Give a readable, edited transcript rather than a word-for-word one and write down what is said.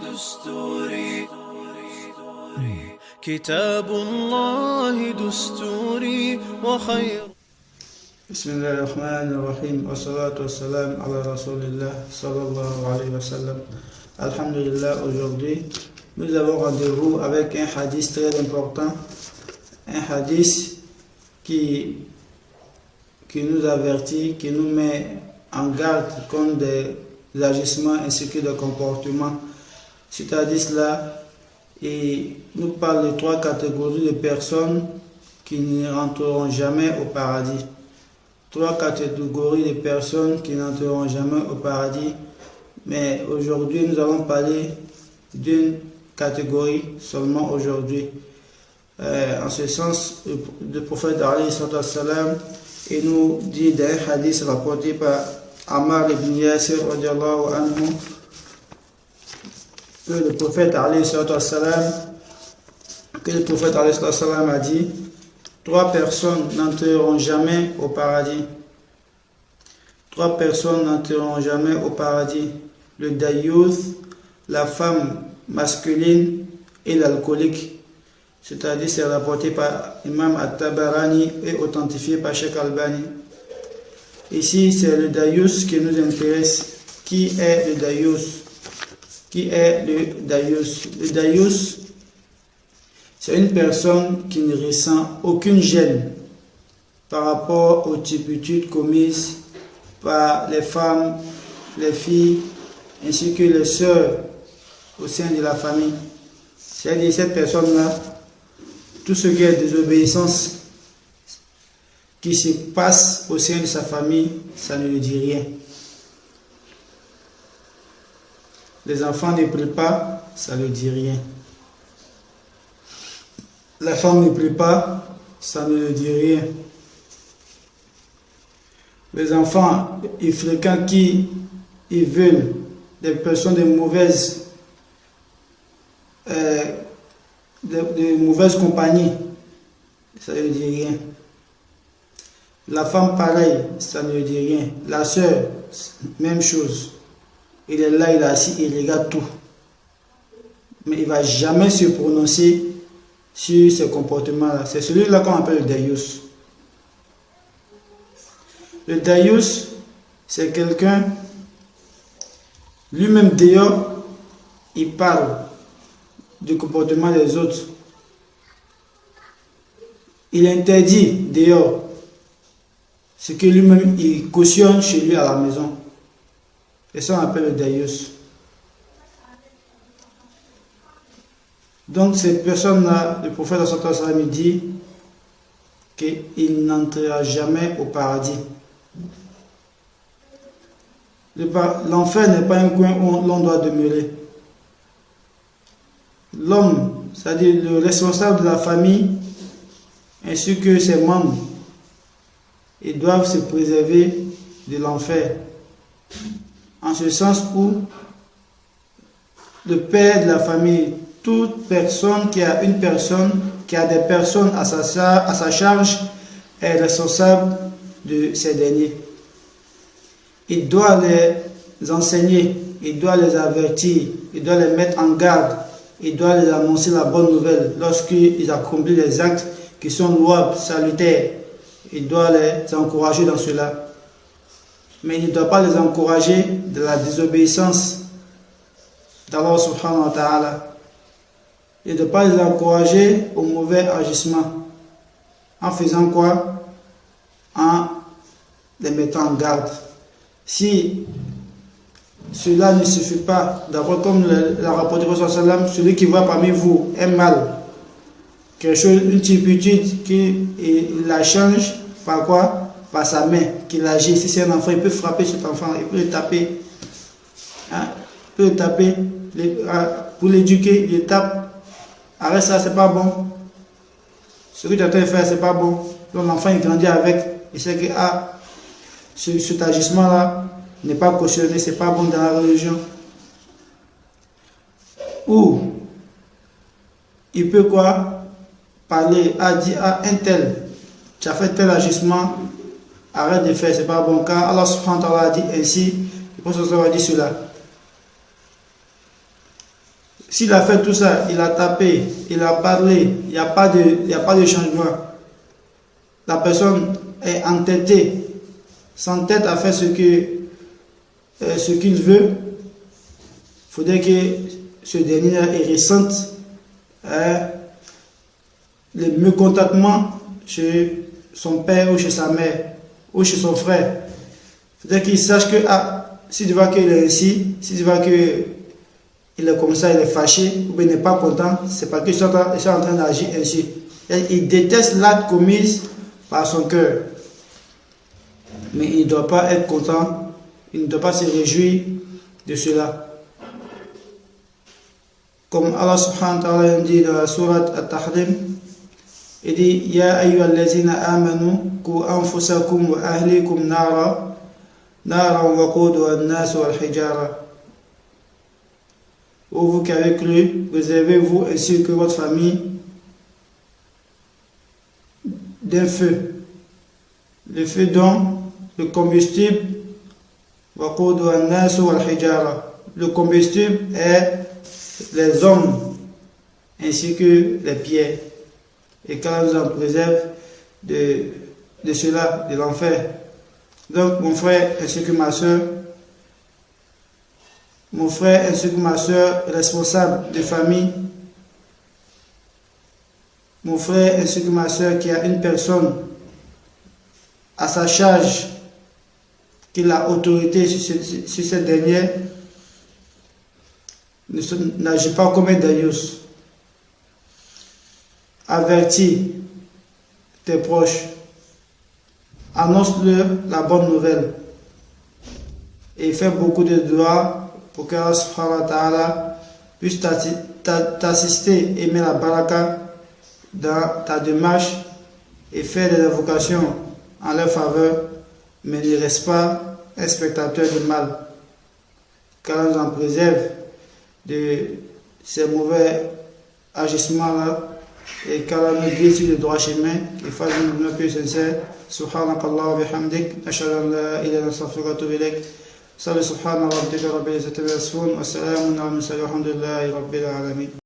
دستوري كتاب الله دستوري وخير. بسم الله الرحمن الرحيم والصلاة والسلام على رسول الله صلى الله عليه وسلم. Alhamdulillah, aujourd'hui nous avons rendez-vous avec un hadith très important, un hadith qui nous avertit, qui nous met en garde contre des agissements ainsi que des comportements. Cet hadith-là, il nous parle de 3 catégories de personnes qui ne rentreront jamais au paradis. 3 catégories de personnes qui n'entreront jamais au paradis. Mais aujourd'hui, nous allons parler d'une catégorie seulement aujourd'hui. En ce sens, le prophète alayhi salam, il nous dit d'un hadith rapporté par Ammar ibn Yasir radiallahu anhu, que le prophète alayhi salam a dit: 3 personnes n'entreront jamais au paradis. 3 personnes n'entreront jamais au paradis. Le dayyuth, la femme masculine et l'alcoolique. C'est-à-dire, c'est rapporté par Imam At-Tabarani et authentifié par Sheikh Albani. Ici, c'est le dayyuth qui nous intéresse. Qui est le dayyuth? Qui est le dayyuth? Le dayyuth, c'est une personne qui ne ressent aucune gêne par rapport aux turpitudes commises par les femmes, les filles, ainsi que les sœurs au sein de la famille. C'est-à-dire, cette personne-là, tout ce qui est désobéissance qui se passe au sein de sa famille, ça ne lui dit rien. Les enfants ne prient pas, ça ne lui dit rien. La femme ne prie pas, ça ne lui dit rien. Les enfants, ils fréquentent qui ils veulent, des personnes de mauvaise compagnie, ça ne lui dit rien. La femme, pareil, ça ne lui dit rien. La sœur, même chose. Il est là, il est assis, il regarde tout. Mais il ne va jamais se prononcer sur ce comportement-là. C'est celui-là qu'on appelle le dayyuth. Le dayyuth, c'est quelqu'un, lui-même dehors, il parle du comportement des autres. Il interdit dehors ce que lui-même il cautionne chez lui à la maison. Et ça on appelle le dayyuth. Donc cette personne-là, le prophète sallallahu alayhi wa sallam dit qu'il n'entrera jamais au paradis. L'enfer n'est pas un coin où l'on doit demeurer. L'homme, c'est-à-dire le responsable de la famille, ainsi que ses membres, ils doivent se préserver de l'enfer. En ce sens où le père de la famille, toute personne qui a des personnes à sa charge, est responsable de ces derniers. Il doit les enseigner, il doit les avertir, il doit les mettre en garde, il doit les annoncer la bonne nouvelle lorsqu'ils accomplissent les actes qui sont louables, salutaires. Il doit les encourager dans cela. Mais il ne doit pas les encourager de la désobéissance d'Allah subhanahu wa ta'ala. Il ne doit pas les encourager au mauvais agissement. En faisant quoi? En les mettant en garde. Si cela ne suffit pas, d'abord comme l'a rapporté le prophète sallam, celui qui voit parmi vous un mal, quelque chose, une turpitude, qu'il la change par quoi? Par sa main, qu'il agit. Si c'est un enfant, il peut frapper cet enfant, il peut le taper. Hein? Il peut le taper pour l'éduquer, il le tape. Arrête ça, c'est pas bon. Ce que tu es en train de faire, c'est pas bon. Donc l'enfant il grandit avec, il sait que cet agissement-là n'est pas cautionné, c'est pas bon dans la religion. Ou il peut quoi? Parler, dire à un tel, tu as fait tel agissement, arrête de faire, c'est pas bon. Car Allah subhanahu wa ta'ala a dit ainsi, le prophète a dit cela. s'il a fait tout ça, il a tapé, il a parlé, il n'y a pas de changement. La personne est entêtée, s'entête à faire ce qu'il veut. Il faudrait que ce dernier ressente le mécontentement chez son père ou chez sa mère ou chez son frère. Il faudrait qu'il sache que s'il voit qu'il est ainsi, s'il voit qu'il est comme ça, il est fâché ou bien il n'est pas content, c'est parce qu'il est en train d'agir ainsi. Il déteste l'acte commis par son cœur. Mais il ne doit pas être content, il ne doit pas se réjouir de cela. Comme Allah subhanahu wa ta'ala dit dans la sourate At-Tahrim, il dit Ya ayyuhallazina amanu ku anfusakum wa ahlikum nara waquduha an-nas wal hijara. Ô vous qui avez cru, réservez-vous ainsi que votre famille d'un feu. Le feu dont le combustible waquduha an-nas wal hijara. Le combustible est les hommes ainsi que les pierres. Et qu'Allah nous en préserve de cela, de l'enfer. Donc mon frère ainsi que ma soeur, responsable de famille, mon frère ainsi que ma soeur qui a une personne à sa charge, qui a autorité sur cette dernière, n'agis pas comme un daïus. Avertis tes proches, annonce-leur la bonne nouvelle et fais beaucoup de doigts pour que Allah subhanahu wa ta'ala puisse t'assister et mettre la baraka dans ta démarche et faire des invocations en leur faveur, mais ne reste pas un spectateur du mal. Qu'Allah nous en préserve de ces mauvais agissements-là et qu'Allah nous guide sur le droit chemin et fasse de nous plus sincères. Subhanakallah wa bihamdik, ashhadu an la ilaha illa anta astaghfiruka wa atubu ilayk. Subhana rabbika rabbil izzati amma yasifun wa salamun ala al mursalin walhamdulillahi rabbil alamin.